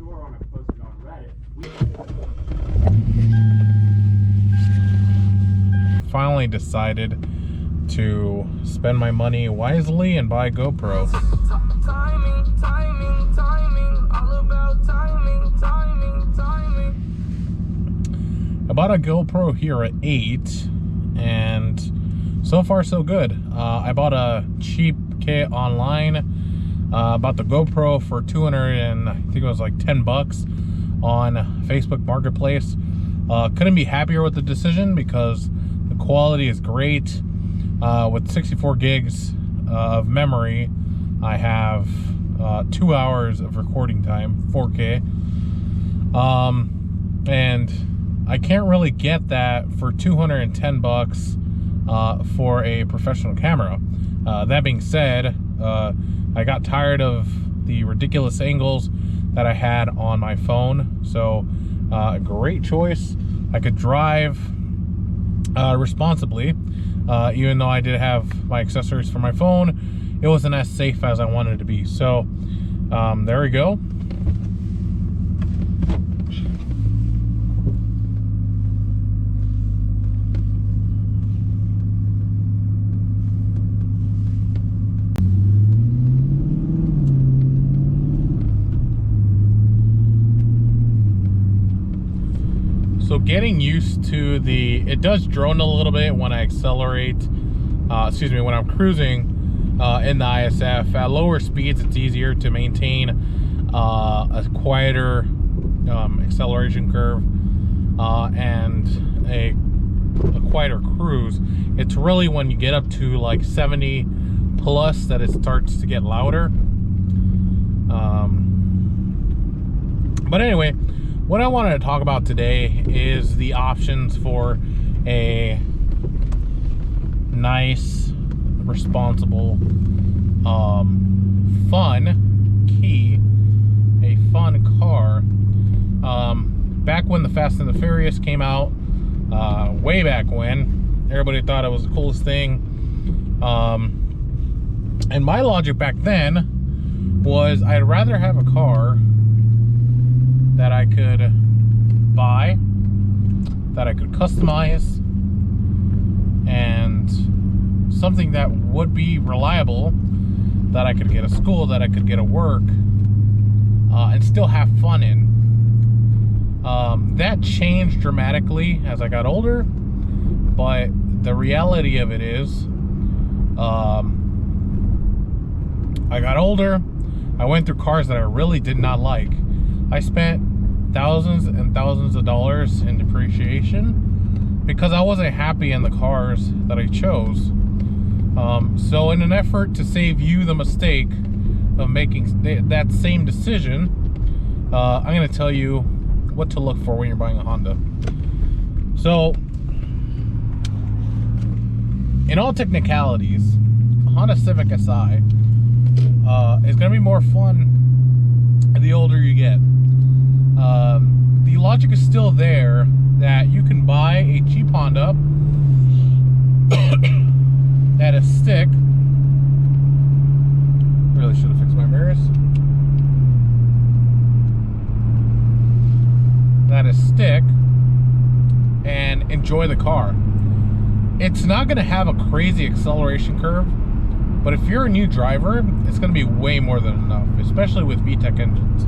sure when I posted on Reddit. Finally decided to spend my money wisely and buy a GoPro. Timing, timing, timing, all about timing, timing, timing. I bought a GoPro Hero 8, and so far so good. I bought a cheap kit online. Bought the GoPro for 200 and I think it was like 10 bucks on Facebook Marketplace. Couldn't be happier with the decision because the quality is great. With 64 gigs of memory, I have 2 hours of recording time, 4K. And I can't really get that for 210 bucks for a professional camera. That being said, I got tired of the ridiculous angles that I had on my phone. So, great choice. I could drive responsibly, even though I did have my accessories for my phone. It wasn't as safe as I wanted it to be. So, there we go. So getting used to it does drone a little bit when I accelerate, when I'm cruising in the ISF. At lower speeds, it's easier to maintain a quieter acceleration curve and a quieter cruise. It's really when you get up to like 70 plus that it starts to get louder. But anyway, what I wanted to talk about today is the options for a nice, responsible, fun car. Back when the Fast and the Furious came out, way back when, everybody thought it was the coolest thing. And my logic back then was I'd rather have a car that I could buy, that I could customize, and something that would be reliable, that I could get at school, that I could get at work, and still have fun in. That changed dramatically as I got older, but the reality of it is, I got older, I went through cars that I really did not like. I spent thousands and thousands of dollars in depreciation because I wasn't happy in the cars that I chose. So in an effort to save you the mistake of making that same decision, I'm going to tell you what to look for when you're buying a Honda. So, in all technicalities, a Honda Civic Si is going to be more fun the older you get. The logic is still there that you can buy a cheap Honda at a stick. Really should have fixed my mirrors. That is stick and enjoy the car. It's not going to have a crazy acceleration curve, but if you're a new driver, it's going to be way more than enough, especially with Vtec engines.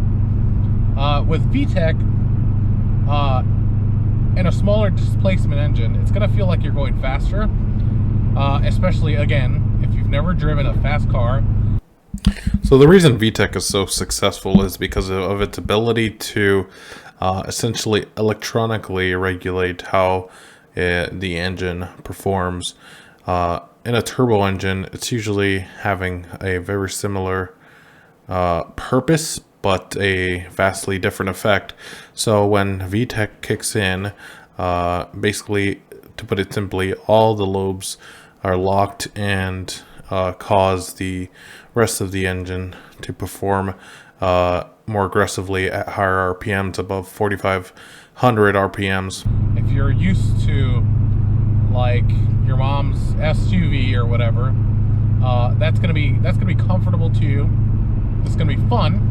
With Vtec and a smaller displacement engine, it's going to feel like you're going faster, especially, again, if you've never driven a fast car. So the reason Vtec is so successful is because of its ability to essentially electronically regulate how the engine performs. In a turbo engine, it's usually having a very similar purpose, but a vastly different effect. So when Vtec kicks in, basically, to put it simply, all the lobes are locked and cause the rest of the engine to perform more aggressively at higher RPMs, above 4,500 RPMs. If you're used to like your mom's SUV or whatever, that's gonna be comfortable to you. It's gonna be fun.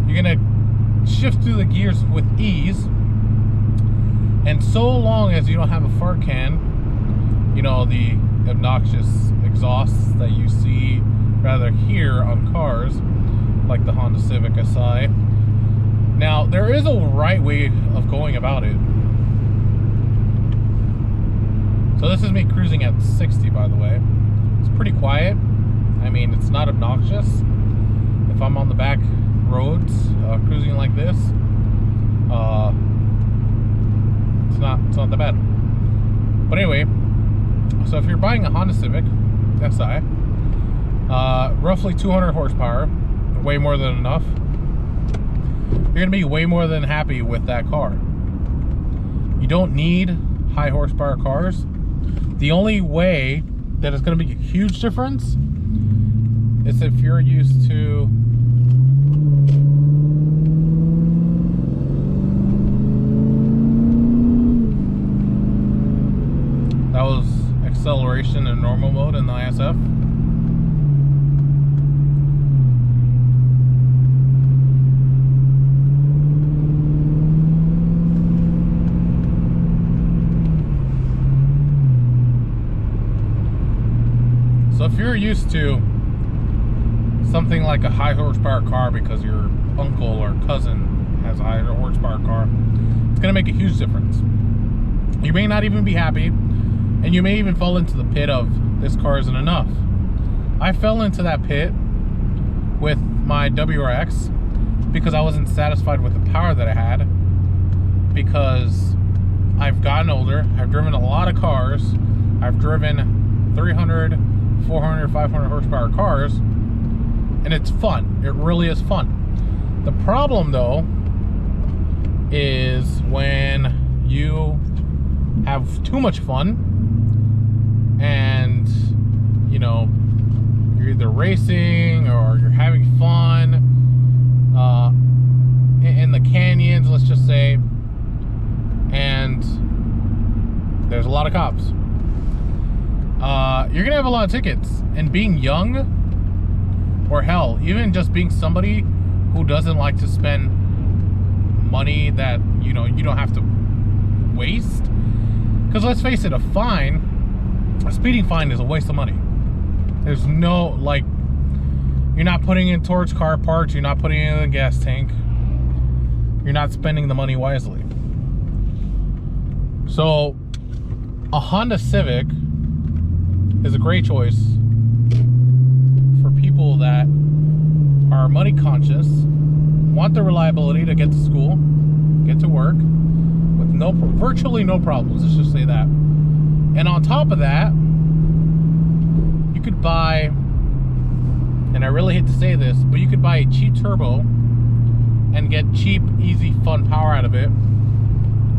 You're gonna shift through the gears with ease. And so long as you don't have a fart can, you know, the obnoxious exhausts that you see, rather hear on cars, like the Honda Civic Si. Now, there is a right way of going about it. So this is me cruising at 60, by the way. It's pretty quiet. I mean, it's not obnoxious. If I'm on the back roads, cruising like this, it's not that bad. But anyway, so if you're buying a Honda Civic Si, roughly 200 horsepower, way more than enough, you're gonna be way more than happy with that car. You don't need high horsepower cars. The only way that it's gonna make a huge difference is if you're used to that was acceleration in normal mode in the ISF. So if you're used to something like a high horsepower car because your uncle or cousin has a high horsepower car, it's gonna make a huge difference. You may not even be happy, and you may even fall into the pit of this car isn't enough. I fell into that pit with my WRX because I wasn't satisfied with the power that I had, because I've gotten older, I've driven a lot of cars, I've driven 300, 400, 500 horsepower cars, and it's fun. It really is fun. The problem though is when you have too much fun and, you know, you're either racing or you're having fun in the canyons, let's just say, and there's a lot of cops. You're gonna have a lot of tickets. And being young, or hell, even just being somebody who doesn't like to spend money that, you know, you don't have to waste, because let's face it, a speeding fine is a waste of money. There's no, like, you're not putting it towards car parts, you're not putting it in the gas tank, you're not spending the money wisely. So a Honda Civic is a great choice for people that are money conscious, want the reliability to get to school, get to work with virtually no problems, let's just say that. And on top of that, you could buy, and I really hate to say this, but you could buy a cheap turbo and get cheap, easy, fun power out of it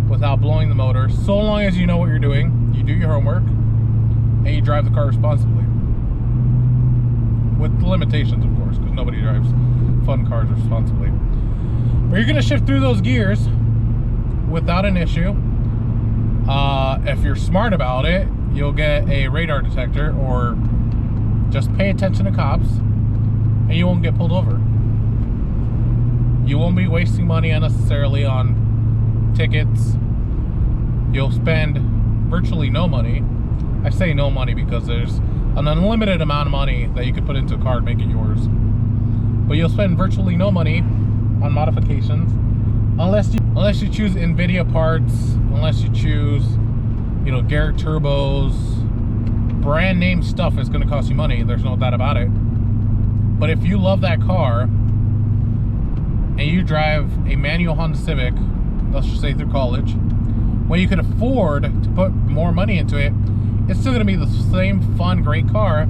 without blowing the motor, so long as you know what you're doing, you do your homework, and you drive the car responsibly. With limitations, of course, because nobody drives fun cars responsibly. But you're gonna shift through those gears without an issue. If you're smart about it, you'll get a radar detector, or just pay attention to cops, and you won't get pulled over. You won't be wasting money unnecessarily on tickets. You'll spend virtually no money. I say no money because there's an unlimited amount of money that you could put into a car and make it yours. But you'll spend virtually no money on modifications unless you choose NVIDIA parts, unless you choose, you know, Garrett turbos. Brand name stuff is going to cost you money, there's no doubt about it. But if you love that car and you drive a manual Honda Civic, let's just say through college, when you can afford to put more money into it, it's still going to be the same fun, great car,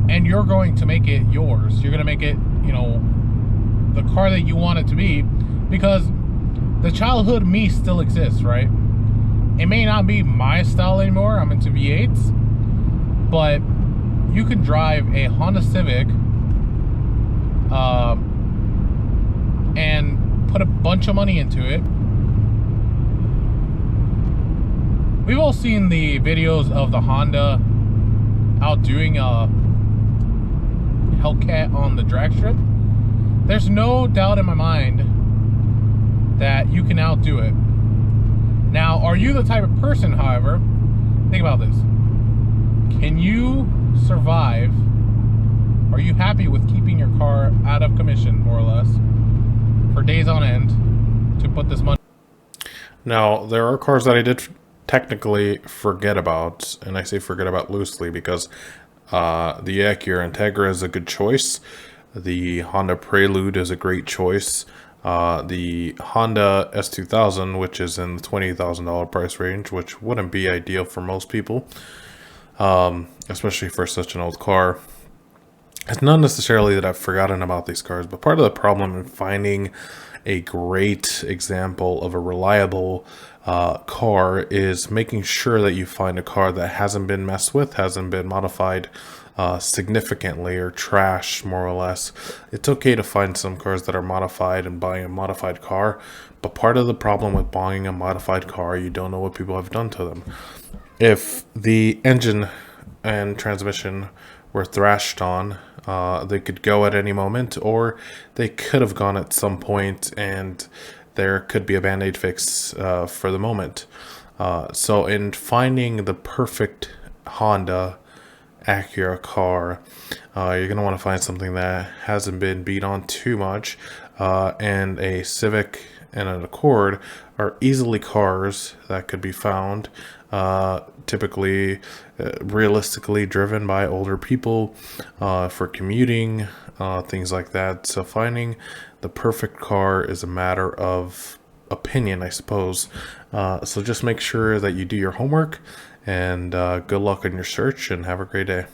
and you're going to make it yours. You're going to make it, you know, the car that you want it to be, because the childhood me still exists, right? It may not be my style anymore, I'm into V8s, but you can drive a Honda Civic and put a bunch of money into it. We've all seen the videos of the Honda outdoing a Hellcat on the drag strip. There's no doubt in my mind that you can outdo it. Now, are you the type of person, however, think about this. Can you survive? Are you happy with keeping your car out of commission, more or less, for days on end to put this money? Now, there are cars that I did technically forget about, and I say forget about loosely because the Acura Integra is a good choice. The Honda Prelude is a great choice. The Honda S2000, which is in the $20,000 price range, which wouldn't be ideal for most people, especially for such an old car. It's not necessarily that I've forgotten about these cars, but part of the problem in finding a great example of a reliable car is making sure that you find a car that hasn't been messed with, hasn't been modified significantly or trashed, more or less. It's okay to find some cars that are modified and buying a modified car, but part of the problem with buying a modified car, you don't know what people have done to them. If the engine and transmission were thrashed on, they could go at any moment, or they could have gone at some point, and there could be a band-aid fix for the moment. So in finding the perfect Honda Acura car, you're going to want to find something that hasn't been beat on too much, and a Civic and an Accord are easily cars that could be found, typically realistically driven by older people for commuting, things like that. So finding the perfect car is a matter of opinion, I suppose. So just make sure that you do your homework, and good luck on your search, and have a great day.